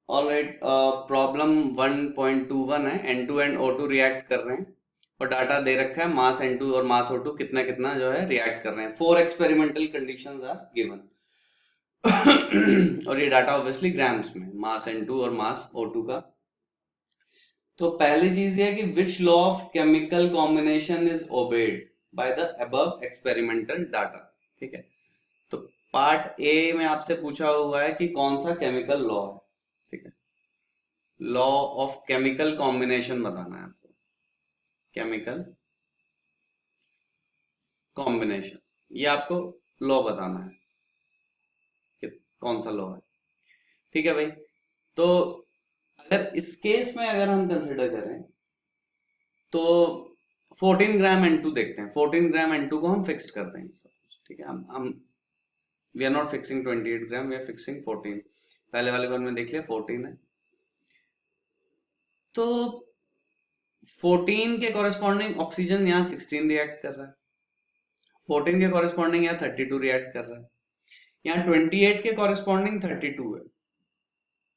Alright, problem 1.21 है, N2 and O2 react कर रहे हैं और डाटा दे रखा है मास N2 और मास O2 कितना कितना जो है रिएक्ट कर रहे हैं। 4 एक्सपेरिमेंटल कंडीशंस आर गिवन और ये डाटा ऑब्वियसली ग्राम्स में, मास N2 और मास O2 का। तो पहली चीज ये है कि which law of chemical combination is obeyed by the above experimental data. ठीक है, तो पार्ट ए में आपसे पूछा हुआ है कि कौन सा केमिकल लॉ है। ठीक है, लॉ ऑफ केमिकल कॉम्बिनेशन बताना है आपको, केमिकल कॉम्बिनेशन, ये आपको लॉ बताना है कि कौन सा लॉ है। ठीक है भाई, तो अगर इस केस में अगर हम कंसिडर करें तो 14 ग्राम N2 देखते हैं। 14 ग्राम N2 को हम फिक्स्ड करते हैं सब कुछ। ठीक है, हम we are not fixing 28 gram, we are fixing 14। पहले वाले वन में देख लिया 14 है, तो 14 के कॉरेस्पॉन्डिंग ऑक्सीजन यहाँ 16 रिएक्ट कर रहा है, 14 के कॉरेस्पॉन्डिंग यहाँ 32 रिएक्ट कर रहा है, यहाँ 28 के कॉरेस्पॉन्डिंग 32 है,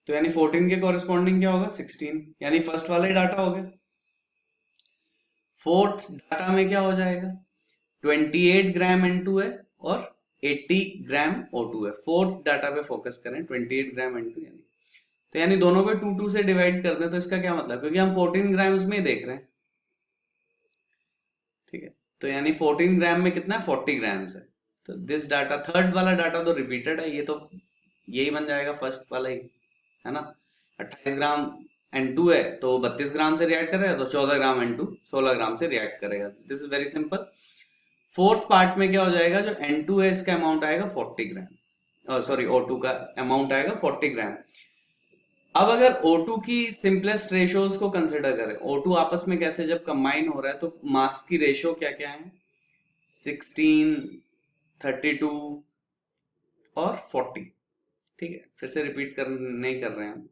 तो यानी 14 के कॉरेस्पॉन्डिंग क्या होगा 16, यानी फर्स्ट वाला ही डाटा हो गया। फोर्थ डाटा में क्या हो जाएगा, 28 ग्राम N2 है और 80 ग्राम O2 है। फोर्थ डाटा पे फोकस करें, 28 ग्राम N2 यानी, तो यानी दोनों को 2 2 से डिवाइड कर दें, तो इसका क्या मतलब, क्योंकि हम 14 ग्राम्स में ही देख रहे हैं। ठीक है, तो यानी 14 ग्राम में कितना है, 40 ग्राम्स है। तो दिस डाटा, थर्ड वाला डाटा तो रिपीटेड है, ये तो यही बन जाएगा फर्स्ट वाला ही, है ना। 28 ग्राम N2 है तो 32 ग्राम से रिएक्ट करेगा, तो 14 ग्राम N2 16 ग्राम से रिएक्ट करेगा। This is very simple. Fourth part में क्या हो जाएगा, जो N2 है इसका अमाउंट आएगा 40 ग्राम, सॉरी O2 का अमाउंट आएगा 40 ग्राम। अब अगर O2 की सिंपलेस्ट रेशियोज को कंसिडर करें, O2 आपस में कैसे जब कंबाइन हो रहा है, तो मास की रेशियो क्या क्या है, 16, 32 और 40। ठीक है, फिर से रिपीट कर नहीं कर रहे हैं हम,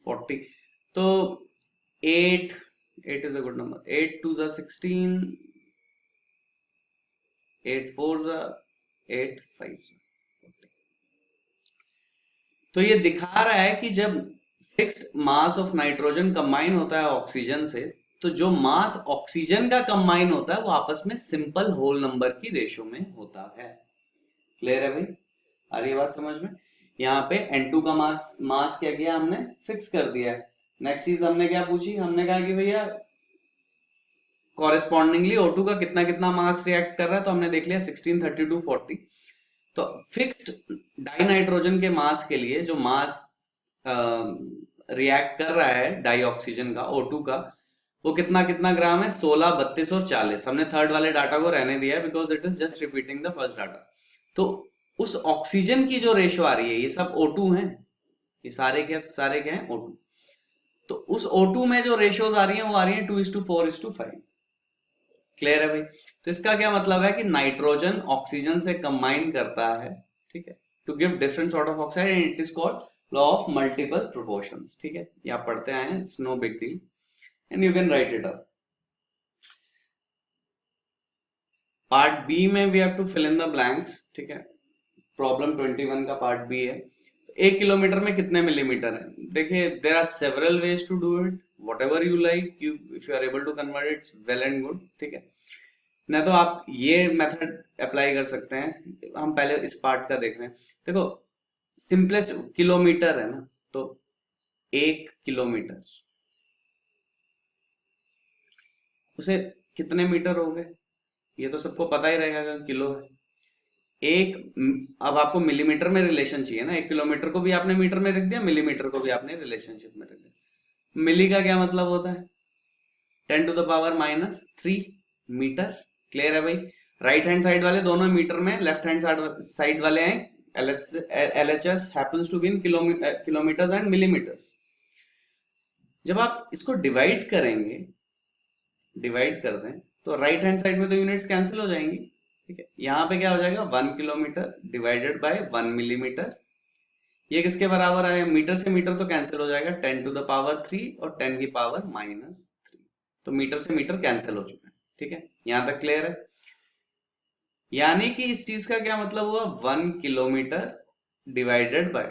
40, तो 8 is a good number, 8 2 is 16, 8 4 is 8 5 is 40। तो ये दिखा रहा है कि जब fixed mass of nitrogen combine होता है ऑक्सीजन से, तो जो मास ऑक्सीजन का कंबाइन होता है वो आपस में सिंपल होल नंबर की रेशियो में होता है। क्लियर है भाई, आ रही है बात समझ में। यहाँ पे N2 का मास मास क्या किया हमने, फिक्स कर दिया है। नेक्स्ट चीज हमने क्या पूछी, हमने कहा कि भैया कॉरेस्पॉन्डिंगली O2 का कितना कितना मास रिएक्ट कर रहा है, तो हमने देख लिया 16, 32, 40। तो फिक्स्ड डाई नाइट्रोजन के मास के लिए जो मास रिएक्ट कर रहा है डाई ऑक्सीजन का, O2 का, वो कितना कितना ग्राम है, 16, 32 और 40। हमने थर्ड वाले डाटा को रहने दिया है because it is just repeating the first data. तो उस ऑक्सीजन की जो रेशियो आ रही है, ये सब O2 हैं, ये सारे के हैं O2। तो उस O2 में जो रेशियोज आ रही हैं वो आ रही हैं 2:4:5। क्लियर है भाई, तो इसका क्या मतलब है कि नाइट्रोजन ऑक्सीजन से कंबाइन करता है, ठीक है, to give different sort of oxide, and it is called law of multiple proportions. ठीक है, ये आप पढ़ते आए हैं, it's no big deal and you can write it up. Part B में we have to fill in the blanks. ठीक है, प्रॉब्लम 21 का पार्ट बी है। तो 1 किलोमीटर में कितने मिलीमीटर है, देखिए there are several ways to do it, whatever you like, you if you are able to convert it's well and good. ठीक है, ना तो आप ये मेथड अप्लाई कर सकते हैं। हम पहले इस पार्ट का देख रहे हैं। देखो सिंपलेस्ट किलोमीटर है ना, तो 1 किलोमीटर उसे कितने मीटर हो गए, ये तो सबको पता ही रहेगा अगर किलो है। अब आपको मिलीमीटर में रिलेशन चाहिए ना, 1 किलोमीटर को भी आपने मीटर में रख दिया, मिलीमीटर को भी आपने रिलेशनशिप में रख दिया। मिली का क्या मतलब होता है, 10⁻³ मीटर। क्लियर है भाई, राइट हैंड साइड वाले दोनों मीटर में, लेफ्ट हैंड साइड वाले हैं LHS happens to be in kilometre and millimetres. जब आप इसको डिवाइड करेंगे, डिवाइड कर दें, तो राइट हैंड साइड में तो यूनिट्स कैंसिल हो जाएंगी। ठीक है, यहां पे क्या हो जाएगा, 1 किलोमीटर डिवाइडेड बाय 1 मिलीमीटर। ये किसके बराबर आएगा, मीटर से मीटर तो कैंसिल हो जाएगा, 10⁻³ और 10⁻⁻3। तो मीटर से मीटर कैंसिल हो चुका है। ठीक है, यहां तक क्लियर है। यानी कि इस चीज का क्या मतलब हुआ, 1 kilometre divided by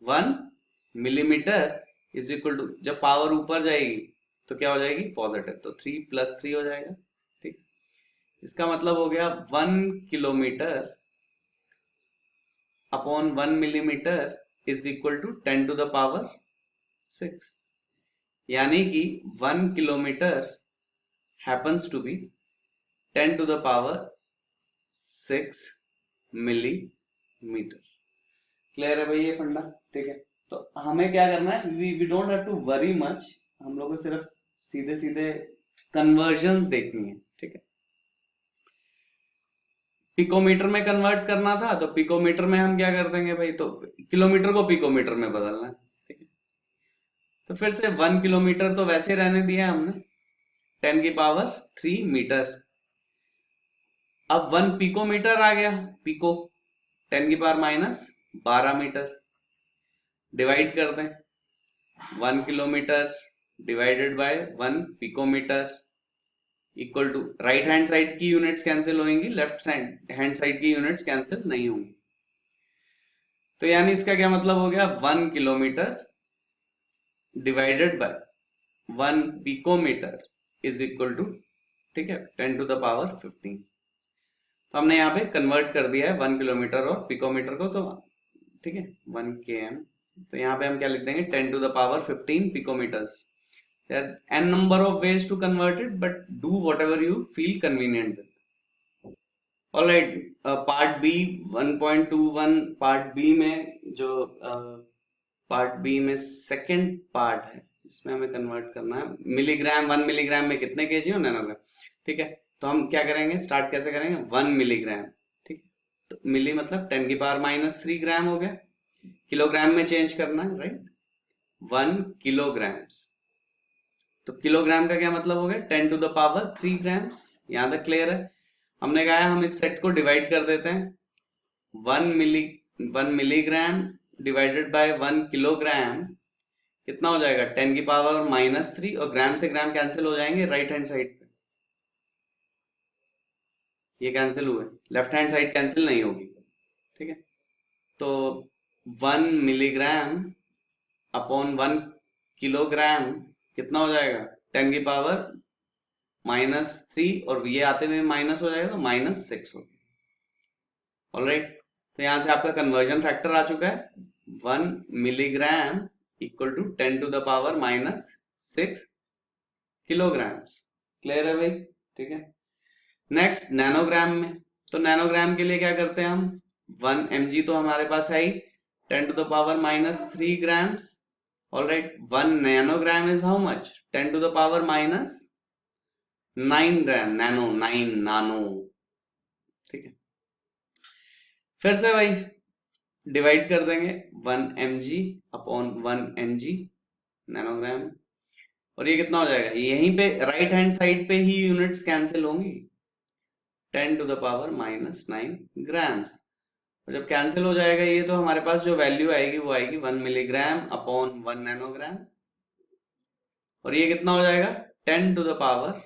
1 millimetre is equal to, जब पावर ऊपर जाएगी तो क्या हो जाएगी, पॉजिटिव, तो 3 + 3 हो जाएगा। ठीक, इसका मतलब हो गया 1 kilometre upon 1 millimetre is equal to 10 to the power 6, यानी कि 1 kilometre happens to be 10 to the power 6 millimetre. Clear है भाई ये फंडा? ठीक है, तो हमें क्या करना है, we don't have to worry much, हम लोग को सिर्फ सीधे सीधे कन्वर्जन देखनी है। ठीक है, पिकोमीटर में कन्वर्ट करना था तो पिकोमीटर में हम क्या कर देंगे भाई, तो किलोमीटर को पिकोमीटर में बदलना है। ठीक है, तो फिर से 1 किलोमीटर तो वैसे रहने दिया हमने, 10 की पावर 3 मीटर। अब 1 पिकोमीटर आ गया, पिको 10 की पावर -12 मीटर, डिवाइड कर दें 1 kilometre divided by 1 picometre equal to, right hand side की यूनिट्स कैंसिल होंगी, लेफ्ट हैंड साइड की यूनिट्स कैंसिल नहीं होंगी। तो यानी इसका क्या मतलब हो गया, 1 kilometre divided by 1 picometre is equal to, ठीक है, 10 टू द पावर 15। तो हमने यहाँ पे कन्वर्ट कर दिया है 1 किलोमीटर और पिकोमीटर को, तो ठीक है 1 km, तो यहाँ पे हम क्या लिख देंगे, 10 to the power 15 picometres. There are n number of ways to convert it, but do whatever you feel convenient with. All right, part B 1.21, part B में जो part B में second part है, इसमें हमें कन्वर्ट करना है milligram, 1 milligram में कितने केजी हो, नैनोग्राम। ठीक है, तो हम क्या करेंगे, स्टार्ट कैसे करेंगे, 1 मिलीग्राम। ठीक है, तो मिली मतलब 10 की पावर -3 ग्राम हो गया, किलोग्राम में चेंज करना है, राइट, 1 किलोग्राम्स। तो किलोग्राम का क्या मतलब हो गया, 10 टू द पावर 3 ग्राम्स। यहां तक क्लियर है? हमने कहा है हम इस सेट को डिवाइड कर देते हैं, 1 मिलीग्राम डिवाइडेड बाय 1 किलोग्राम कितना हो जाएगा, 10 की पावर -3, और ग्राम से ग्राम कैंसिल हो जाएंगे राइट हैंड साइड पे, ये कैंसिल हुए, लेफ्ट हैंड साइड कैंसिल नहीं होगी। ठीक है, तो 1 मिलीग्राम अपॉन 1 किलोग्राम कितना हो जाएगा, 10 की पावर -3, और ये आते हुए माइनस हो जाएगा तो -6 हो गया। ऑलराइट, तो यहां से आपका कन्वर्जन फैक्टर आ चुका है, 1 milligram equal to 10 to the power -6 kilograms. Clear है भाई? ठीक है, नेक्स्ट नैनोग्राम में, तो नैनोग्राम के लिए क्या करते हैं हम, 1 mg तो हमारे पास है ही, 10 to the power -3 grams. All right, 1 nanogram is how much, 10 to the power -9 gram, nano 9 नानो। ठीक है, फिर से भाई डिवाइड कर देंगे 1 mg अपॉन 1 mg नैनोग्राम, और ये कितना हो जाएगा, यहीं पे राइट हैंड साइड पे ही यूनिट्स कैंसिल होंगी, 10 टू द पावर -9 ग्राम्स। और जब कैंसिल हो जाएगा ये, तो हमारे पास जो वैल्यू आएगी वो आएगी 1 मिलीग्राम अपॉन 1 नैनोग्राम, और ये कितना हो जाएगा, 10 टू द पावर,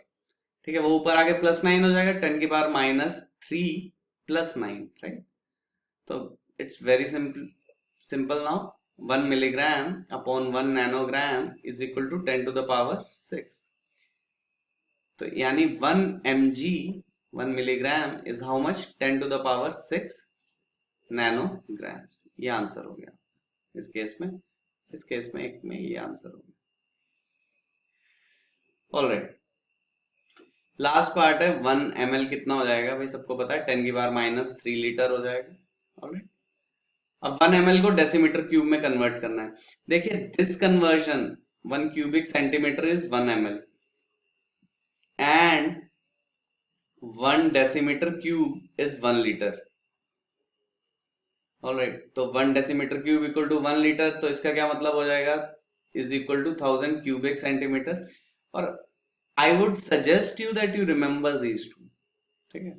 ठीक है, वो ऊपर आके +9 हो जाएगा, 10 की पावर -3 + 9, राइट। तो it's very simple now, 1 milligram upon 1 nanogram is equal to 10 to the power 6। तो यानी 1 mg 1 milligram is how much, 10 to the power 6 nanograms. ये आंसर हो गया इस केस में, इस केस में एक में ये आंसर हो गया। ऑलराइट, लास्ट पार्ट है 1 ml कितना हो जाएगा भाई, सबको पता है 10 की पावर -3 लीटर हो जाएगा। ऑलराइट, अब 1 ml को डेसीमीटर क्यूब में कन्वर्ट करना है। देखिए this conversion 1 cubic centimetre is 1 ml and 1 decimetre cube is 1 litre. Alright, तो 1 decimetre cube equal to 1 litre, तो इसका क्या मतलब हो जाएगा, is equal to 1000 cubic centimetre. और I would suggest you that you remember these two, ठीक है,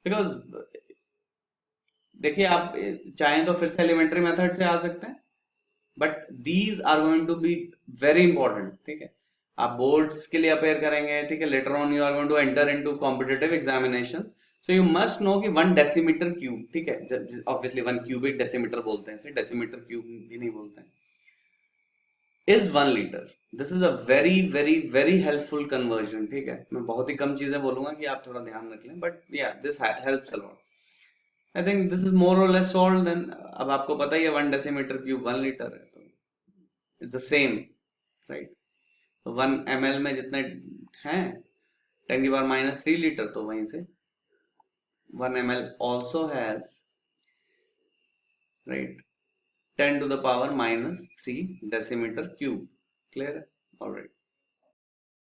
बिकॉज देखिए आप चाहें तो फिर से एलिमेंट्री मेथड से आ सकते हैं, but these are going to be very important. ठीक है, आप बोर्ड्स के लिए अपेयर करेंगे, ठीक है, later on you are going to enter into competitive examinations, so you must know कि 1 डेसीमीटर क्यूब, ठीक है, ऑब्वियसली 1 क्यूबिक डेसीमीटर बोलते हैं इसे, डेसीमीटर क्यूब भी नहीं बोलते हैं, is 1 litre. This is a very very very helpful conversion, ठीक है। मैं बहुत ही कम चीजें बोलूंगा कि आप थोड़ा ध्यान रख लें, बट या this helps a lot. I think this is more और लेस सॉल्व देन, अब आपको पता ही है 1 डेसीमीटर क्यूब 1 लीटर है, तो इट्स द सेम, राइट। तो 1 ml में जितने हैं 10 की पावर -3 लीटर, तो वहीं से 1 ml also has, right, 10 to the power -3 decimeter cube. Clear? All right.